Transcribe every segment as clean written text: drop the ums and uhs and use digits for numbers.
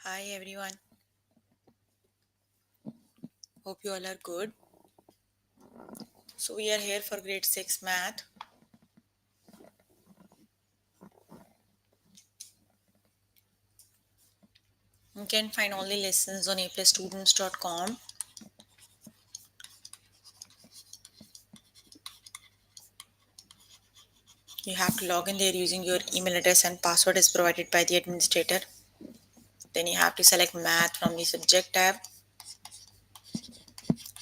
Hi everyone. Hope you all are good. So we are here for grade 6 math. You can find all the lessons on aplusstudents.com. You have to log in there using your email address and password is provided by the administrator. Then you have to select math from the subject tab.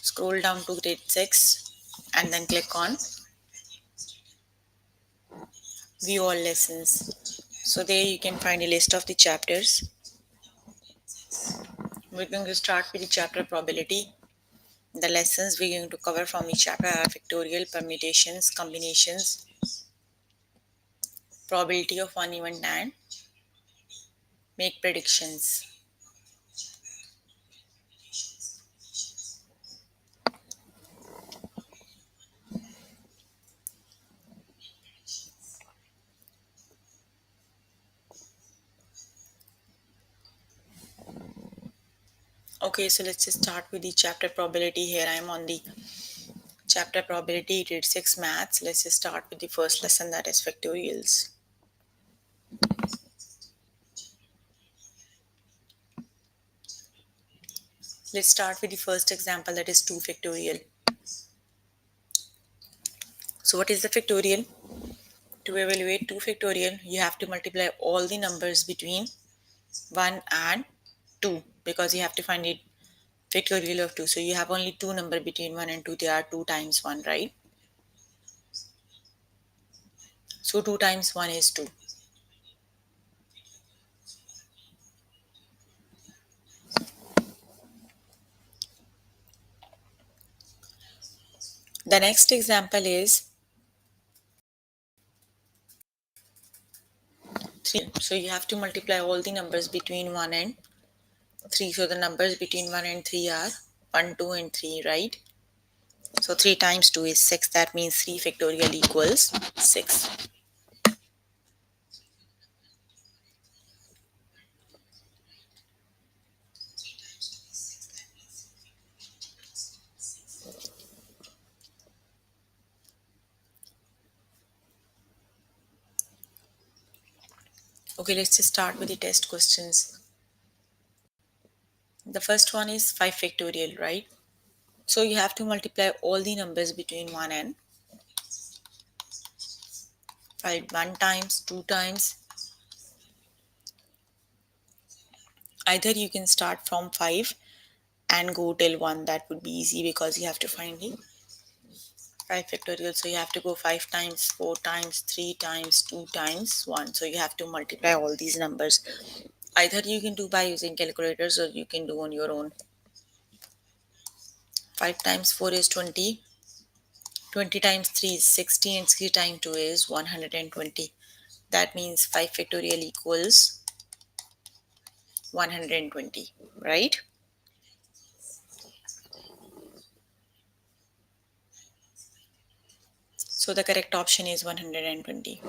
Scroll down to grade 6 and then click on view all lessons. So there you can find a list of the chapters. We're going to start with the chapter probability. The lessons we're going to cover from each chapter are factorial, permutations, combinations, probability of one event, and make predictions. Okay, so let's just start with the chapter probability. Here I am on the chapter probability, grade 6 maths. Let's just start with the first lesson, that is factorials. Let's start with the first example, that is 2 factorial. So what is the factorial? To evaluate 2 factorial, you have to multiply all the numbers between 1 and 2 because you have to find it factorial of 2. So you have only two number between 1 and 2. They are 2 times 1, right? So 2 times 1 is 2. The next example is 3. So you have to multiply all the numbers between 1 and 3. So the numbers between 1 and 3 are 1, 2 and 3, right? So 3 times 2 is 6. That means 3 factorial equals 6. Okay, let's just start with the test questions. The first one is 5 factorial, right? So you have to multiply all the numbers between 1 and 5. 1 times, 2 times. Either you can start from 5 and go till 1. That would be easy because you have to find the 5 factorial. So you have to go 5 times, 4 times, 3 times, 2 times, 1. So you have to multiply all these numbers. Either you can do by using calculators or you can do on your own. 5 times 4 is 20. 20 times 3 is 60 and 60 times 2 is 120. That means 5 factorial equals 120, right? So the correct option is 120.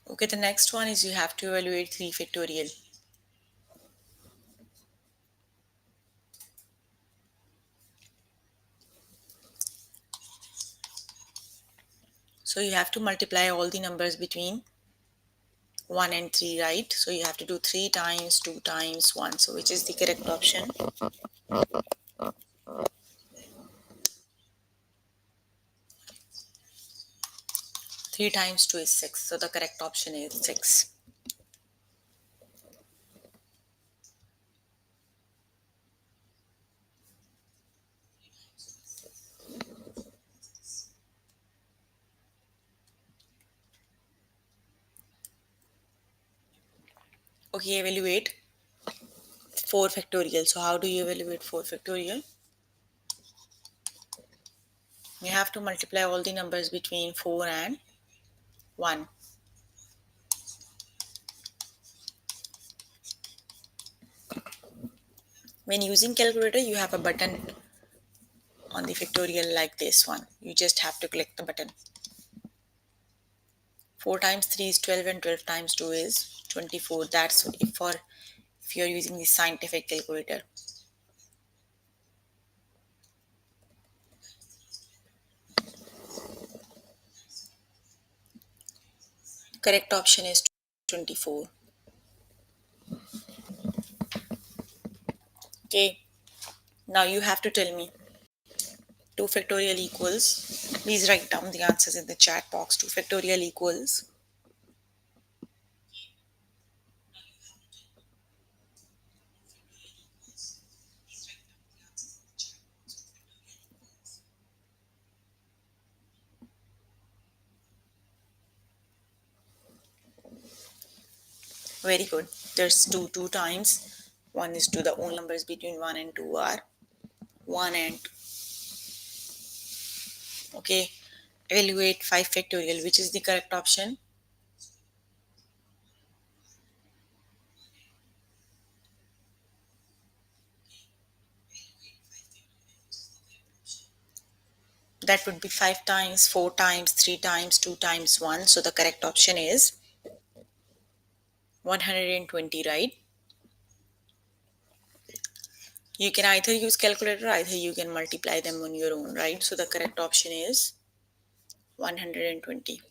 Okay, the next one is you have to evaluate 3 factorial. So you have to multiply all the numbers between 1 and 3, right? So you have to do 3 times, 2 times, 1. So which is the correct option? 3 times 2 is 6. So the correct option is 6. Okay, evaluate 4 factorial. So how do you evaluate 4 factorial? You have to multiply all the numbers between 4 and 1. When using calculator, you have a button on the factorial like this one. You just have to click the button. 4 times 3 is 12 and 12 times 2 is 24. That's if you're using the scientific calculator. Correct option is 24. Okay, now you have to tell me 2 factorial equals. Please write down the answers in the chat box. 2 factorial equals. Very good. There's two times. One is 2. The only numbers between 1 and 2 are 1 and 2. Okay. Evaluate 5 factorial. Which is the correct option? That would be 5 times, 4 times, 3 times, 2 times 1. So the correct option is 120, right? You can either use calculator, either you can multiply them on your own, right? So the correct option is 120.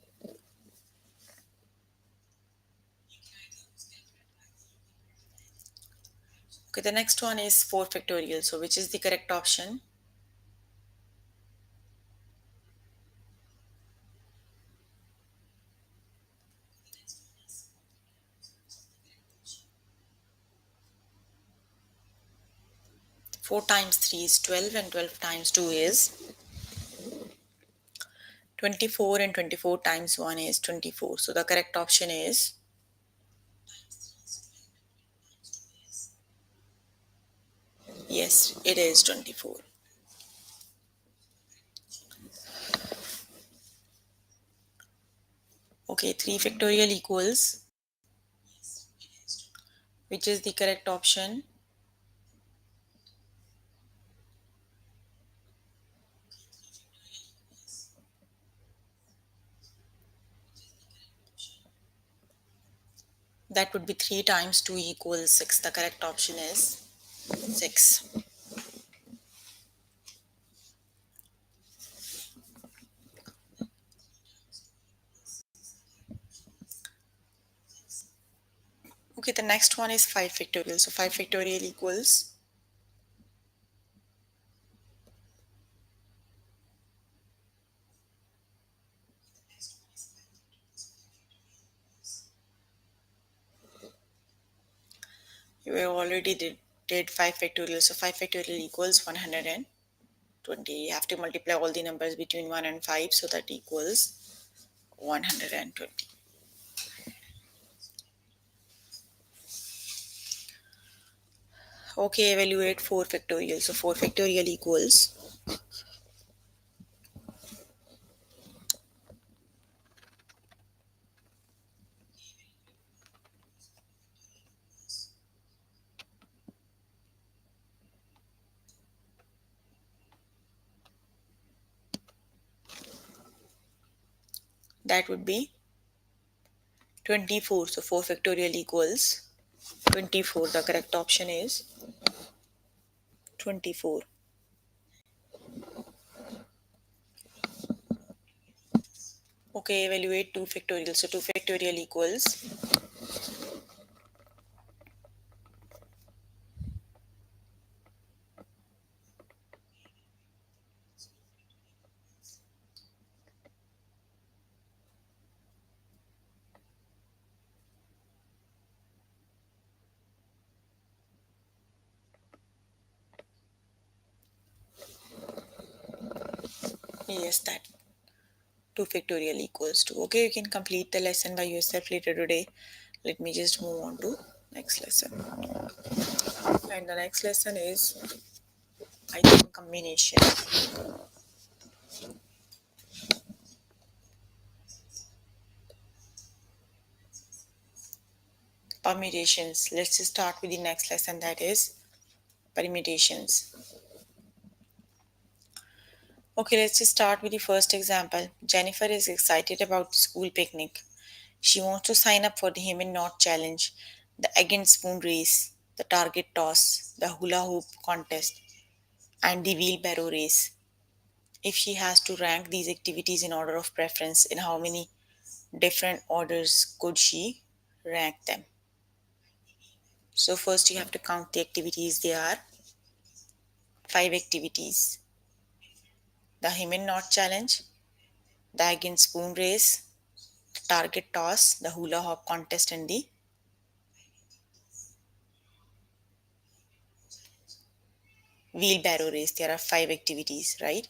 Okay, the next one is 4 factorial. So which is the correct option? 4 times 3 is 12 and 12 times 2 is 24 and 24 times 1 is 24. So the correct option is yes, it is 24. Okay, 3 factorial equals, which is the correct option? That would be 3 times 2 equals 6. The correct option is 6. Okay, the next one is 5 factorial. So 5 factorial equals, you have already did 5 factorial. So 5 factorial equals 120. You have to multiply all the numbers between 1 and 5, so that equals 120. Okay, evaluate 4 factorial. So 4 factorial equals, that would be 24. So 4 factorial equals 24. The correct option is 24. Okay, evaluate 2 factorial. So 2 factorial equals, yes, that 2 factorial equals 2. Okay, you can complete the lesson by yourself later today. Let me just move on to next lesson. And the next lesson is, I think, combination. Permutations. Let's just start with the next lesson, that is permutations. Okay, let's just start with the first example. Jennifer is excited about the school picnic. She wants to sign up for the him and knot challenge, the egg and spoon race, the target toss, the hula hoop contest, and the wheelbarrow race. If she has to rank these activities in order of preference, in how many different orders could she rank them? So, first you have to count the activities. There are five activities: the him and knot challenge, the egg and spoon race, the target toss, the hula hoop contest, and the wheelbarrow race. There are five activities, right?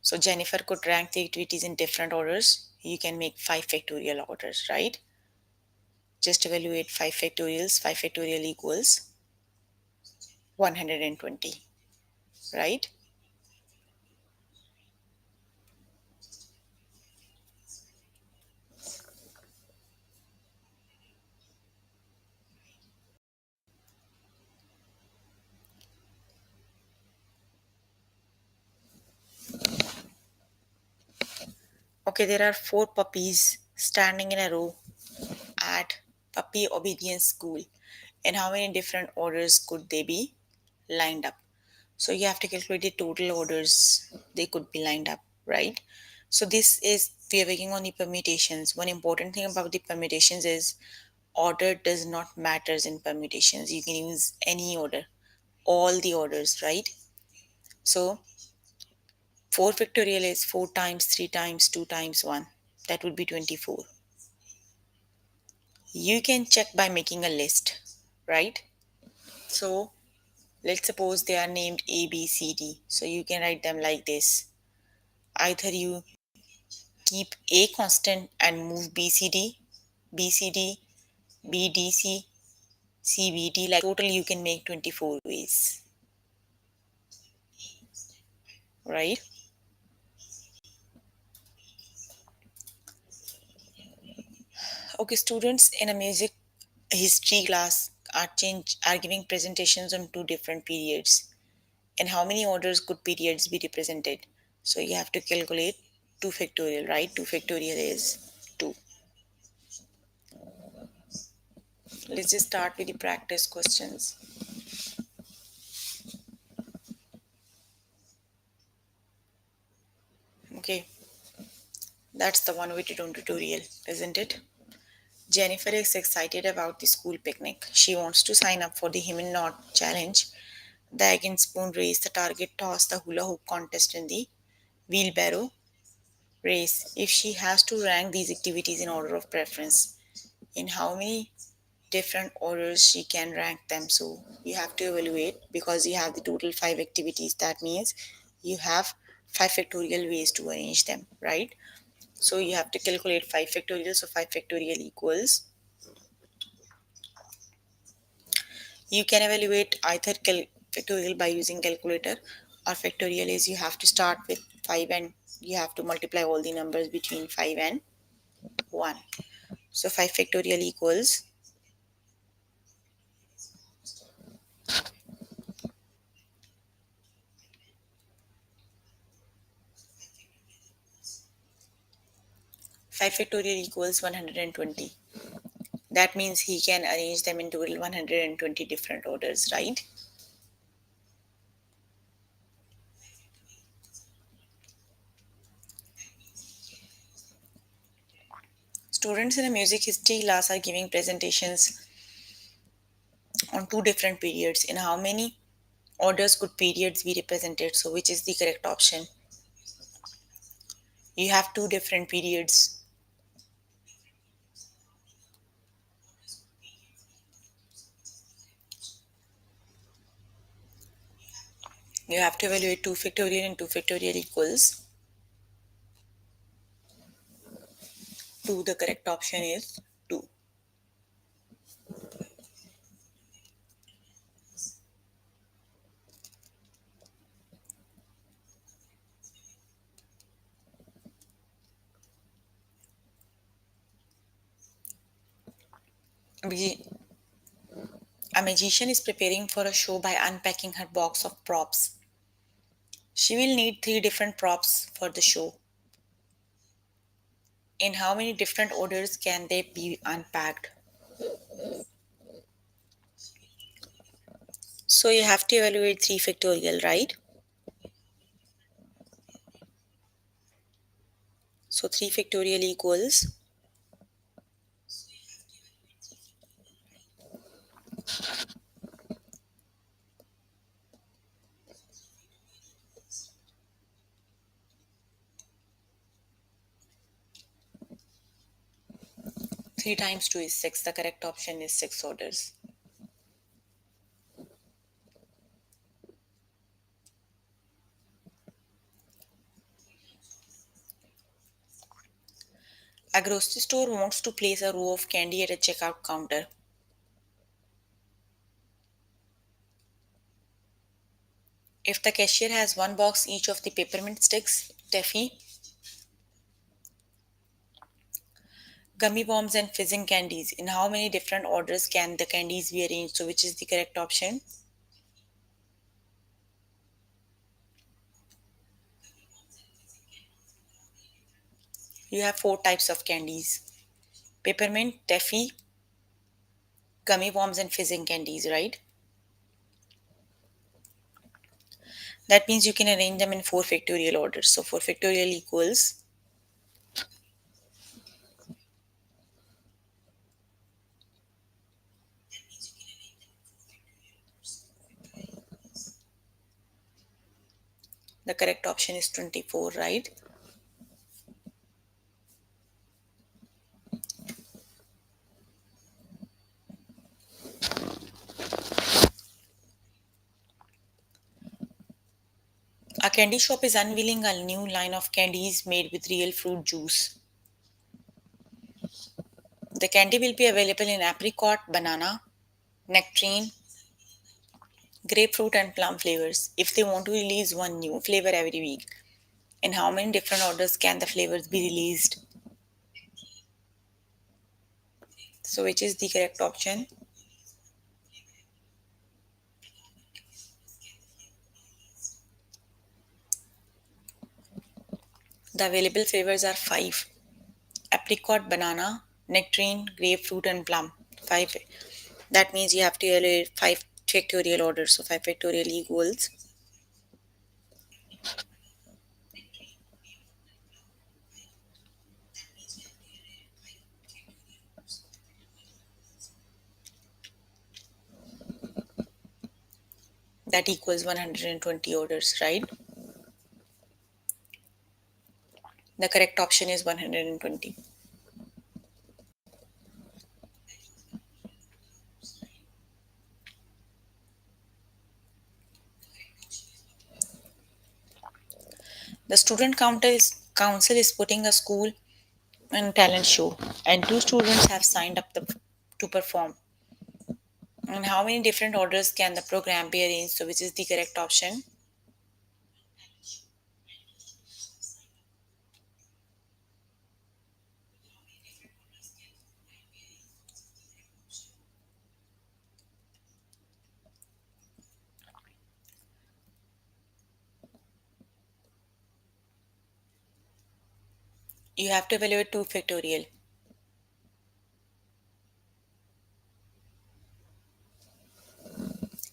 So Jennifer could rank the activities in different orders. You can make 5 factorial orders, right? Just evaluate 5 factorials. 5 factorial equals 120, right? Okay, there are 4 puppies standing in a row at puppy obedience school. And how many different orders could they be lined up? So you have to calculate the total orders they could be lined up, right? So this is, we are working on the permutations. One important thing about the permutations is order does not matters in permutations. You can use any order, all the orders, right? So 4 factorial is 4 times 3 times 2 times 1. That would be 24. You can check by making a list, right? So let's suppose they are named A, B, C, D. So you can write them like this. Either you keep A constant and move B, C, D, B, C, D, B, D, C, C, B, D. Like total you can make 24 ways, right? Okay, students in a music history class are giving presentations on two different periods. And how many orders could periods be represented? So you have to calculate 2 factorial, right? 2 factorial is 2. Let's just start with the practice questions. Okay, that's the one we did on tutorial, isn't it? Jennifer is excited about the school picnic. She wants to sign up for the him and knot challenge, the egg and spoon race, the target toss, the hula hoop contest, and the wheelbarrow race. If she has to rank these activities in order of preference, in how many different orders she can rank them? So you have to evaluate, because you have the total 5 activities. That means you have 5 factorial ways to arrange them, right? So you have to calculate 5 factorial. So 5 factorial equals, you can evaluate either factorial by using calculator, or factorial is you have to start with 5 and you have to multiply all the numbers between 5 and 1. So 5 factorial equals, 5 factorial equals 120. That means he can arrange them in total 120 different orders, right? Students in a music history class are giving presentations on two different periods. In how many orders could periods be represented? So which is the correct option? You have two different periods. You have to evaluate 2 factorial, and 2 factorial equals 2. The correct option is 2. We- A magician is preparing for a show by unpacking her box of props. She will need three different props for the show. In how many different orders can they be unpacked? So you have to evaluate 3 factorial, right? So 3 factorial equals 3 times 2 is 6. The correct option is 6 orders. A grocery store wants to place a row of candy at a checkout counter. If the cashier has one box each of the peppermint sticks, taffy, gummy bombs, and fizzing candies, in how many different orders can the candies be arranged? So, which is the correct option? You have 4 types of candies: peppermint, taffy, gummy bombs, and fizzing candies, right? That means you can arrange them in 4 factorial orders. So, 4 factorial equals, the correct option is 24, right? A candy shop is unveiling a new line of candies made with real fruit juice. The candy will be available in apricot, banana, nectarine, grapefruit, and plum flavors. If they want to release one new flavor every week, in how many different orders can the flavors be released? So, which is the correct option? The available flavors are 5: apricot, banana, nectarine, grapefruit, and plum. 5. That means you have to evaluate 5 factorial orders. So, 5 factorial equals, that equals 120 orders, right? The correct option is 120. The council is putting a school and talent show, and 2 students have signed up to perform. And how many different orders can the program be arranged? So, which is the correct option? You have to evaluate 2 factorial.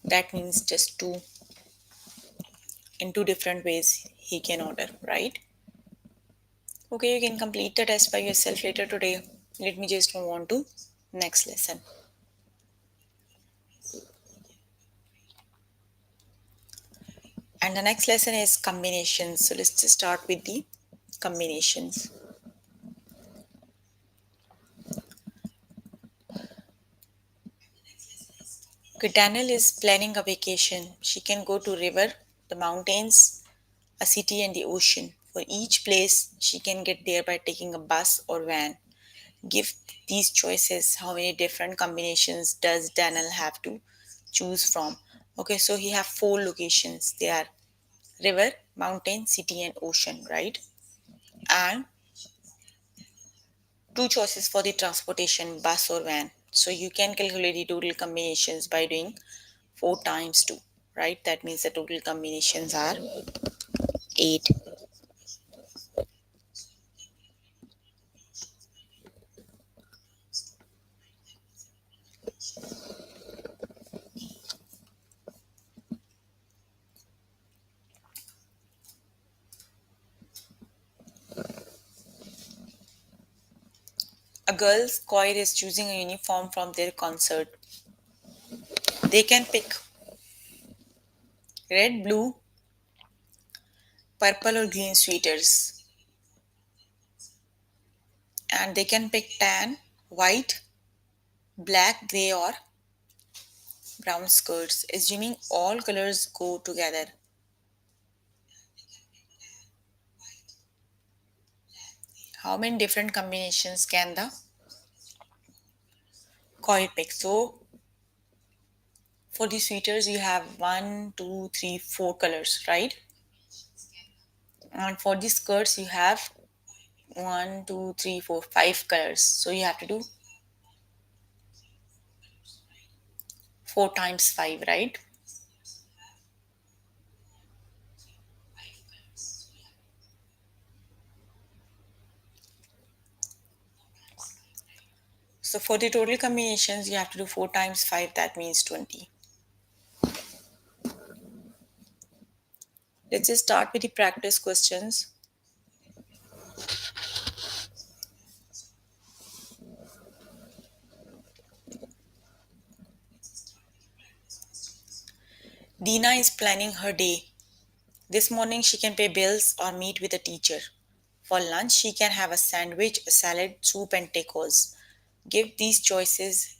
That means just 2 in 2 different ways he can order, right? Okay, you can complete the test by yourself later today. Let me just move on to next lesson. And the next lesson is combinations. So let's just start with the combinations. Okay, Daniel is planning a vacation. She can go to river, the mountains, a city, and the ocean. For each place, she can get there by taking a bus or van. Give these choices. How many different combinations does Daniel have to choose from? Okay, so he have 4 locations. They are river, mountain, city, and ocean, right? And 2 choices for the transportation, bus or van. So you can calculate the total combinations by doing 4 times 2, right? That means the total combinations are 8. A girl's choir is choosing a uniform from their concert. They can pick red, blue, purple, or green sweaters, and they can pick tan, white, black, grey, or brown skirts, assuming all colors go together. How many different combinations can the choir pick? So, for the sweaters, you have one, two, three, four colors, right? And for the skirts, you have one, two, three, four, five colors. So, you have to do 4 times 5, right? So, for the total combinations, you have to do 4 times 5, that means 20. Let's just start with the practice questions. Dina is planning her day. This morning, she can pay bills or meet with a teacher. For lunch, she can have a sandwich, a salad, soup, and tacos. Given these choices,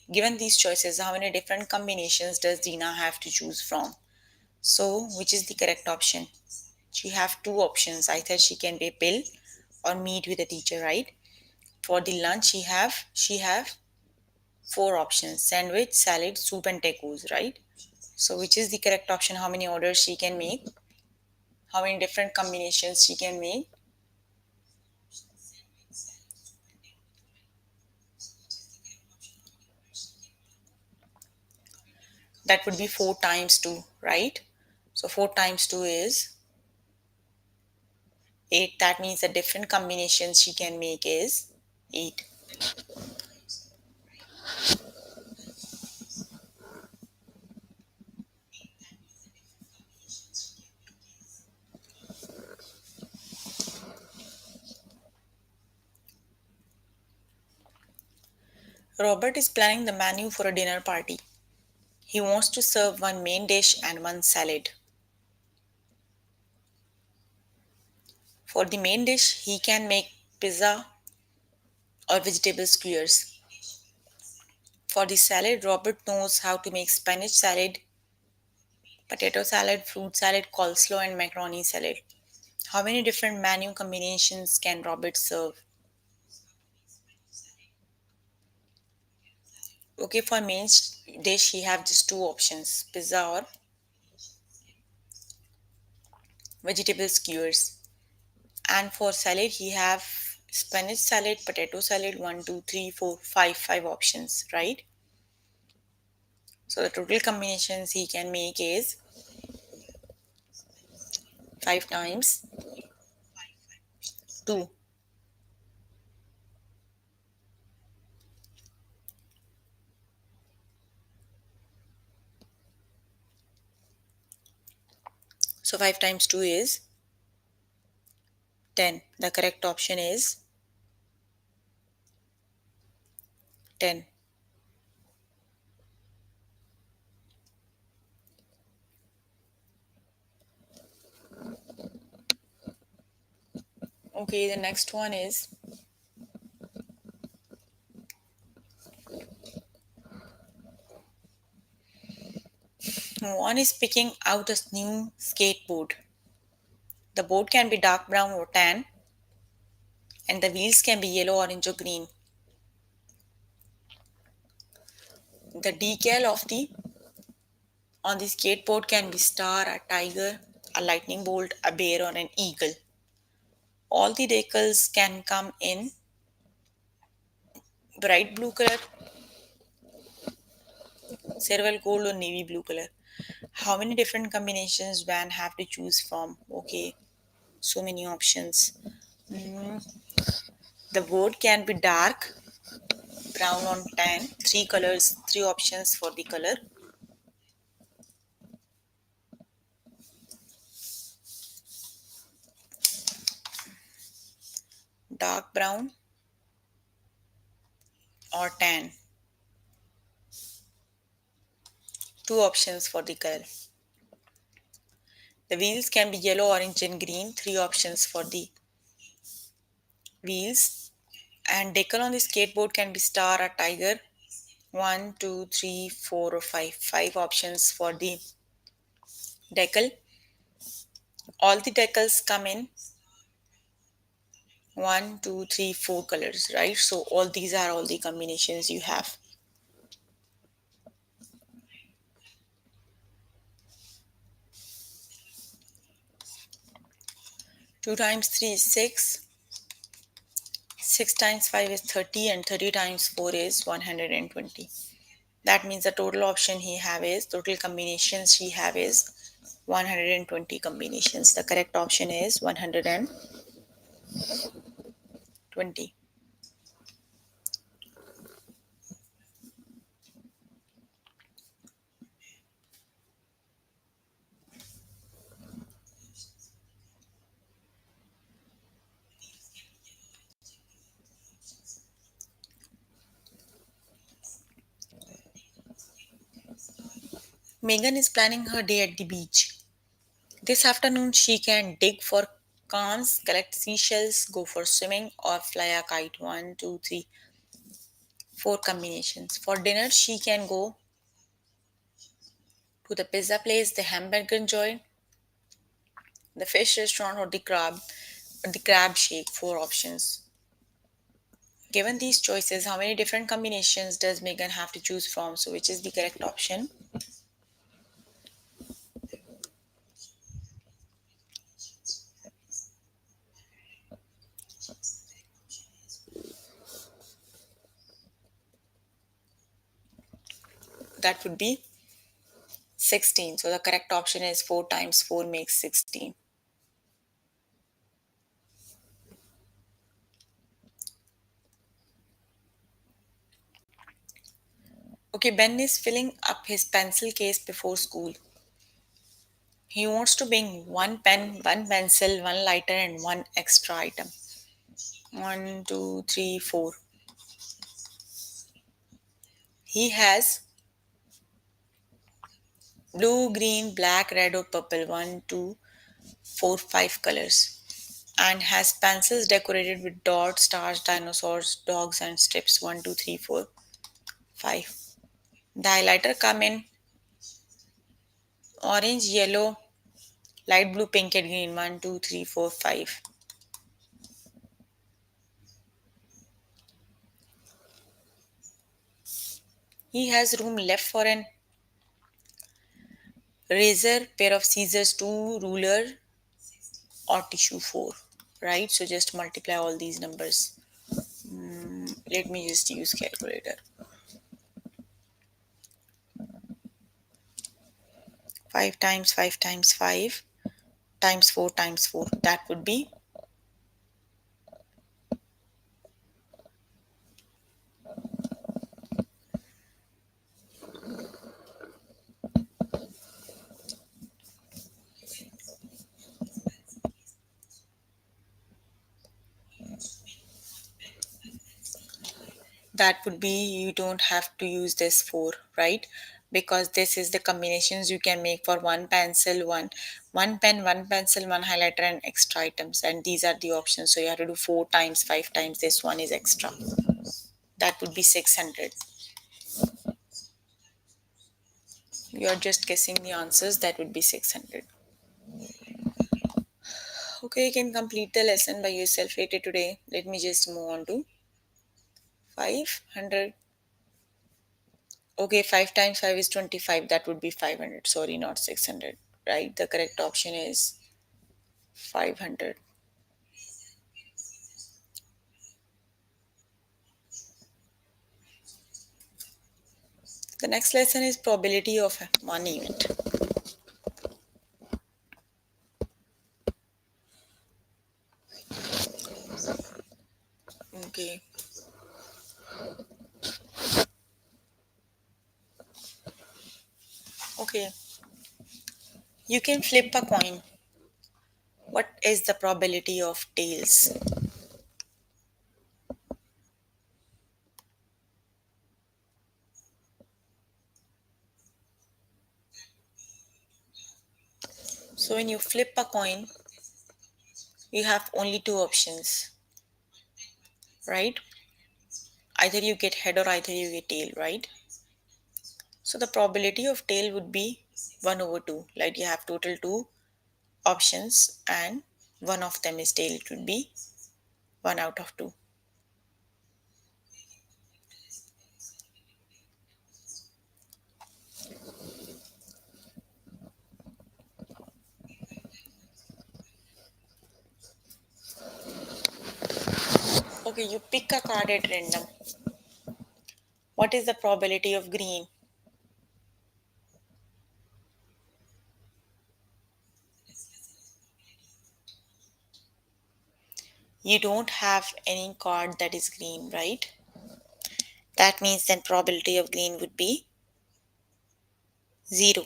how many different combinations does Dina have to choose from? So, which is the correct option? She have two options. Either she can pay bill or meet with a teacher, right? For the lunch, she have four options: sandwich, salad, soup, and tacos, right? So, which is the correct option? How many orders she can make? How many different combinations she can make? That would be 4 times 2, right? So 4 times 2 is 8. That means the different combinations she can make is 8. Robert is planning the menu for a dinner party. He wants to serve one main dish and one salad. For the main dish, he can make pizza or vegetable skewers. For the salad, Robert knows how to make spinach salad, potato salad, fruit salad, coleslaw, and macaroni salad. How many different menu combinations can Robert serve? Okay, for main dish, he have just two options: pizza or vegetable skewers. And for salad, he have spinach salad, potato salad, one, two, three, four, five options, right? So the total combinations he can make is 5 times 2. So 5 times 2 is 10. The correct option is 10. Okay, the next one is one is picking out a new skateboard. The board can be dark brown or tan, and the wheels can be yellow, orange, or green. The decal of the on the skateboard can be star, a tiger, a lightning bolt, a bear, or an eagle. All the decals can come in bright blue color, Cerebral gold or navy blue color. How many different combinations Van have to choose from? Okay, so many options. Mm, the board can be dark brown on tan. Three colors, three options for the color. Dark brown or tan. Two options for the color. The wheels can be yellow, orange, and green. Three options for the wheels. And decal on the skateboard can be star or tiger. One, two, three, four, or five. Five options for the decal. All the decals come in one, two, three, four colors, right? So all these are all the combinations you have. 2 times 3 is 6. 6 times 5 is 30 and 30 times 4 is 120. That means the total option he have is, total combinations he have is 120 combinations. The correct option is 120. Megan is planning her day at the beach. This afternoon she can dig for clams, collect seashells, go for swimming, or fly a kite. One, two, three, four combinations. For dinner she can go to the pizza place, the hamburger joint, the fish restaurant, or the crab shake. Four options. Given these choices, how many different combinations does Megan have to choose from? So which is the correct option? That would be 16. So the correct option is 4 times 4 makes 16. Okay, Ben is filling up his pencil case before school. He wants to bring one pen, one pencil, one lighter, and one extra item. One, two, three, four. He has blue, green, black, red, or purple. One, two, four, five colors. And has pencils decorated with dots, stars, dinosaurs, dogs, and strips. One, two, three, four, five. The highlighter come in orange, yellow, light blue, pink, and green. One, two, three, four, five. He has room left for an razor, pair of scissors, two ruler, or tissue four. Right? So just multiply all these numbers. Let me just use calculator. 5 times 5 times 5 times 4 times 4. That would be, you don't have to use this 4, right? Because this is the combinations you can make for one pencil, one pen, one pencil, one highlighter, and extra items. And these are the options. So you have to do 4 times 5 times this one is extra. That would be 600. You are just guessing the answers. That would be 600. Okay, you can complete the lesson by yourself later today. Let me just move on to 500. Okay, 5 times 5 is 25. That would be 500. Sorry, not 600. Right? The correct option is 500. The next lesson is probability of one event. Okay. Okay. You can flip a coin. What is the probability of tails? So when you flip a coin, you have only two options, right? Either you get head or either you get tail, right? So the probability of tail would be 1 over 2. Like you have total two options and one of them is tail. It would be 1 out of 2. Okay, you pick a card at random. What is the probability of green? You don't have any card that is green, right? That means then probability of green would be 0.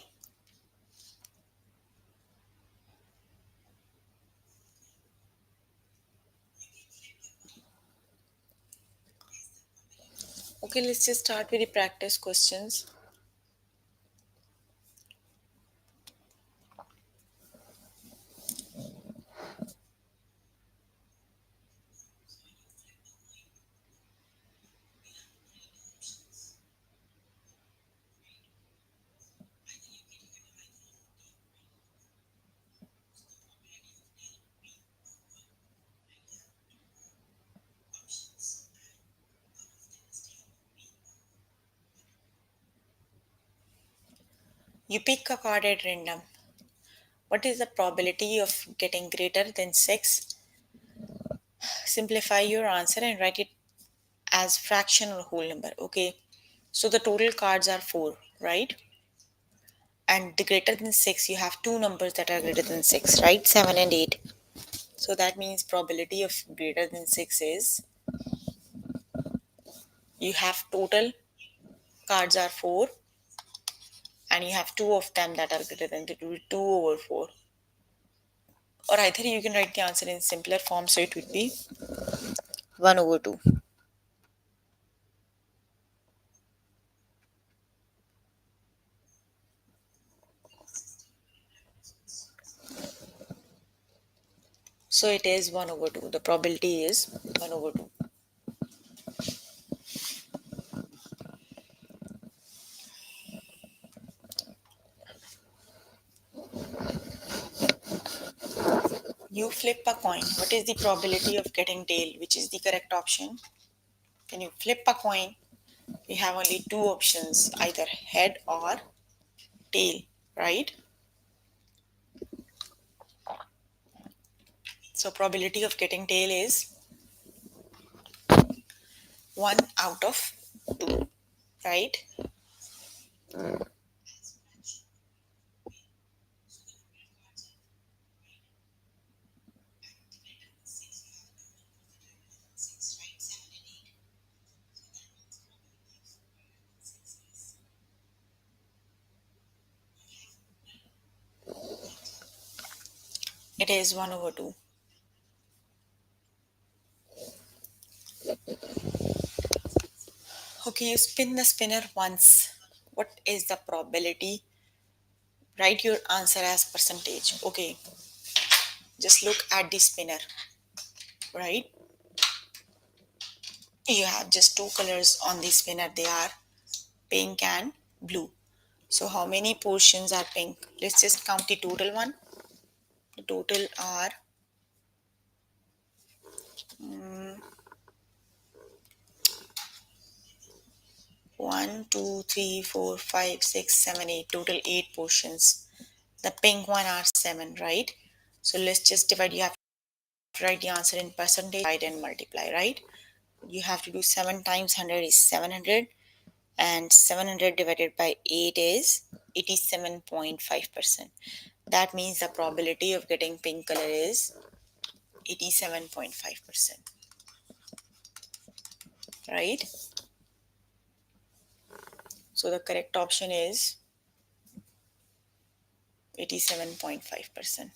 Okay, let's just start with the practice questions. You pick a card at random. What is the probability of getting greater than 6? Simplify your answer and write it as fraction or whole number. Okay, so the total cards are 4, right? And the greater than 6, you have two numbers that are greater than 6, right? 7 and 8. So that means probability of greater than 6 is you have total cards are 4 and you have two of them that are greater than 2 over 4. Or either you can write the answer in simpler form, so it would be 1 over 2. So it is 1 over 2. The probability is 1 over 2. You flip a coin. What is the probability of getting tail? Which is the correct option? When you flip a coin, we have only two options, either head or tail, right? So probability of getting tail is 1 out of 2, right? It is 1 over 2. Okay, you spin the spinner once. What is the probability? Write your answer as percentage. Okay, just look at the spinner, right? You have just two colors on the spinner. They are pink and blue. So how many portions are pink? Let's just count the total one. The total are 1, 2, 3, 4, 5, 6, 7, 8. Total 8 portions. The pink one are 7, right? So let's just divide. You have to write the answer in percentage, divide and multiply, right? You have to do 7 times 100 is 700. and 700 divided by 8 is 87.5%. That means the probability of getting pink color is 87.5%, right? So the correct option is 87.5%.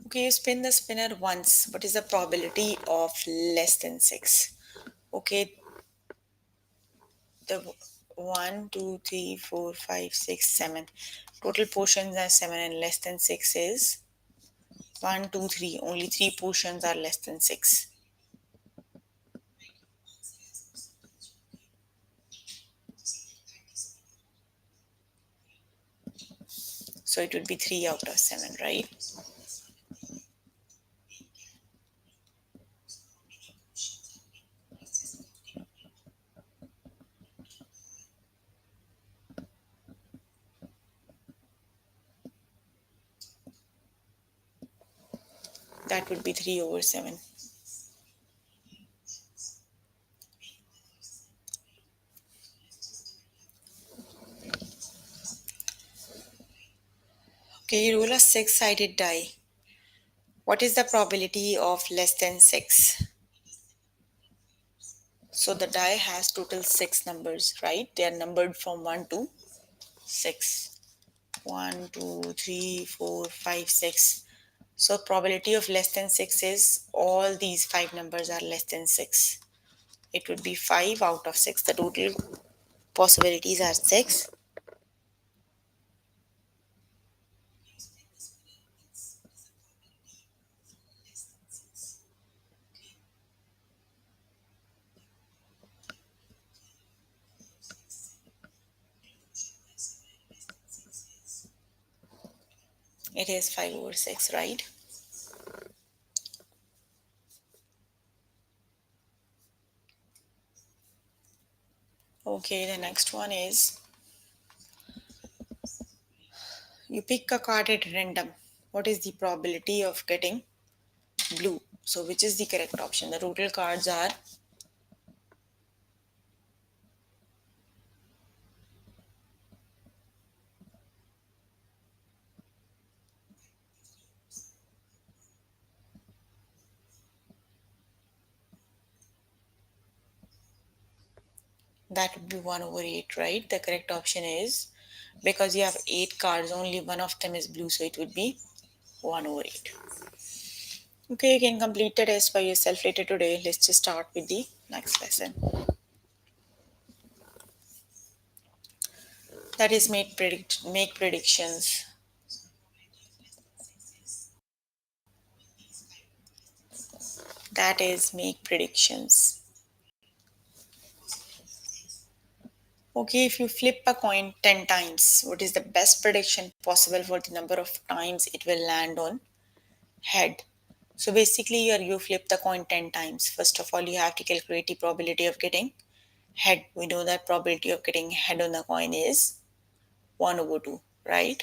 Okay, you spin the spinner once. What is the probability of less than 6? Okay, the 1, 2, 3, 4, 5, 6, 7. Total portions are 7 and less than 6 is 1, 2, 3. Only 3 portions are less than 6. So it would be 3 out of 7, right? That would be 3 over 7. Okay, you roll a 6-sided die. What is the probability of less than 6? So the die has total 6 numbers, right? They are numbered from 1 to 6. 1, 2, 3, 4, 5, 6. So probability of less than 6 is all these 5 numbers are less than 6. It would be 5 out of 6. The total possibilities are 6. It is 5 over 6, right? Okay, the next one is you pick a card at random. What is the probability of getting blue? So, which is the correct option? The total cards are that would be 1 over 8, right? The correct option is because you have 8 cards, only one of them is blue, so it would be 1 over 8. Okay, you can complete the test by yourself later today. Let's just start with the next lesson. That is make predictions. That is make predictions. Okay, if you flip a coin 10 times, what is the best prediction possible for the number of times it will land on head? So basically, you flip the coin 10 times. First of all, you have to calculate the probability of getting head. We know that probability of getting head on the coin is 1 over 2, right?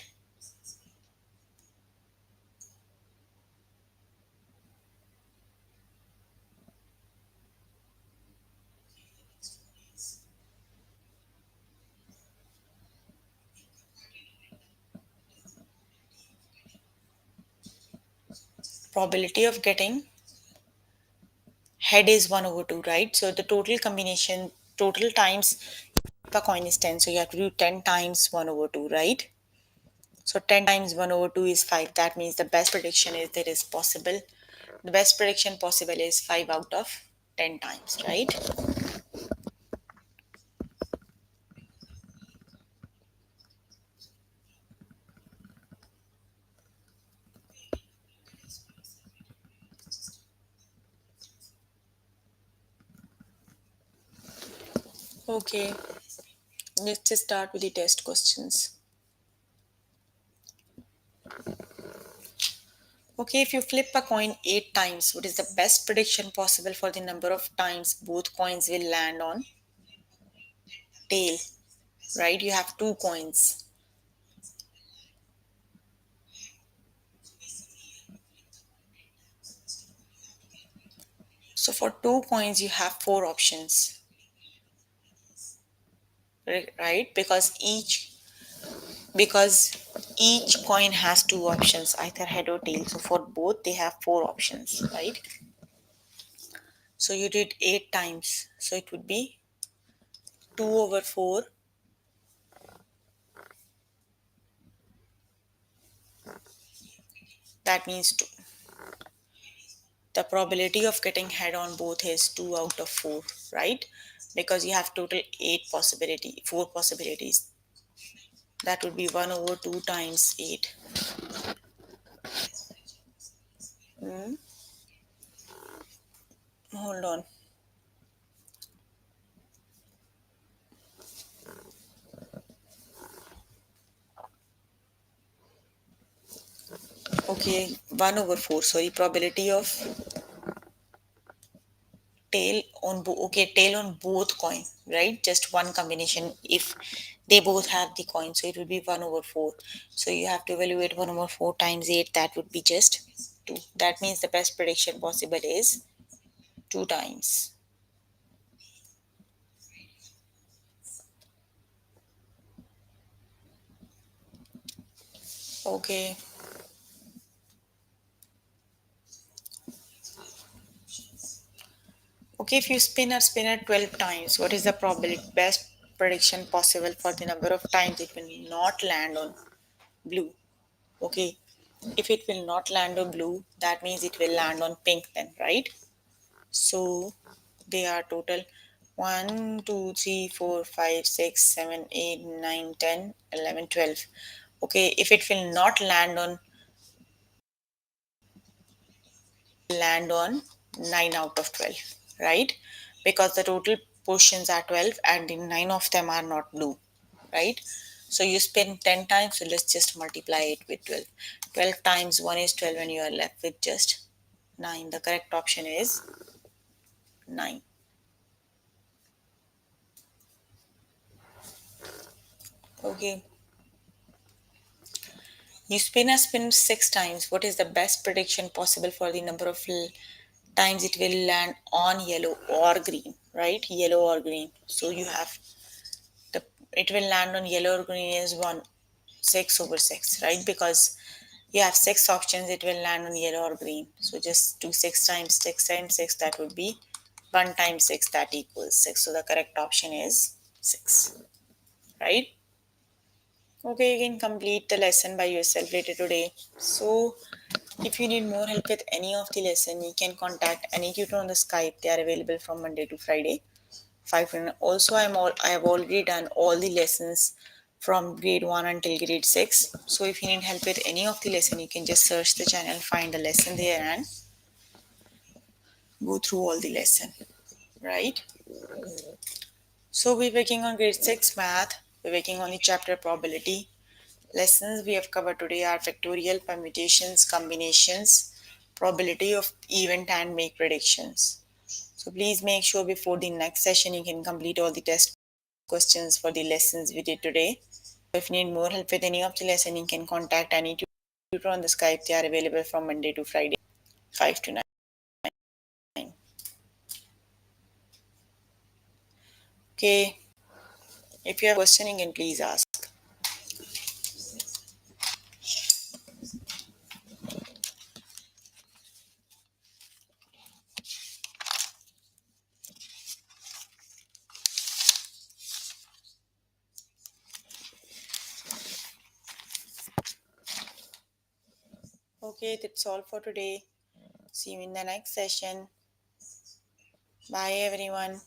Probability of getting head is 1 over 2, right? So the total combination, total times per coin is 10. So you have to do 10 times 1 over 2, right? So 10 times 1 over 2 is 5. That means the best prediction is there is possible. The best prediction possible is 5 out of 10 times, right? Okay, let's just start with the test questions. Okay, if you flip a coin 8 times, what is the best prediction possible for the number of times both coins will land on tail, right? You have 2 coins. So for 2 coins, you have 4 options, right? Because each coin has 2 options, either head or tail. So for both, they have 4 options, right? So you did 8 times. So it would be 2/4. That means two. The probability of getting head on both is 2/4, right? Because you have total 4 possibilities. That would be 1/2 times 8. Hmm? Hold on. Okay, 1/4. Sorry, probability of tail on both coin, right? Just one combination if they both have the coin. So it would be 1/4. So you have to evaluate 1/4 times 8. That would be just 2. That means the best prediction possible is 2 times. Okay. Okay, if you spin a spinner 12 times, what is the probability best prediction possible for the number of times it will not land on blue? Okay, if it will not land on blue, that means it will land on pink then, right? So they are total 1, 2, 3, 4, 5, 6, 7, 8, 9, 10, 11, 12. Okay, if it will not land on 9 out of 12, right? Because the total portions are 12 and the 9 of them are not blue, right? So you spin 10 times, so let's just multiply it with 12. 12 times 1 is 12 and you are left with just 9. The correct option is 9. Okay. You spin 6 times. What is the best prediction possible for the number of times it will land on yellow or green, right? Yellow or green. So you have the it will land on yellow or green is 1 6/6, right? Because you have 6 options, it will land on yellow or green. So just do 6 times 6 times 6, that would be 1 times 6, that equals 6. So the correct option is 6, right? Okay, you can complete the lesson by yourself later today. So if you need more help with any of the lesson, you can contact any tutor on the Skype. They are available from Monday to Friday, 5 to 9. Also, I have already done all the lessons from grade 1 until grade 6. So if you need help with any of the lesson, you can just search the channel, find the lesson there and go through all the lesson, right? So we're working on grade 6 math. We're working on the chapter probability. Lessons we have covered today are factorial, permutations, combinations, probability of event and make predictions. So please make sure before the next session you can complete all the test questions for the lessons we did today. If you need more help with any of the lesson, you can contact any tutor on the Skype. They are available from Monday to Friday, 5 to 9. Okay, if you have a question, you can please ask. Okay, that's all for today. See you in the next session. Bye, everyone.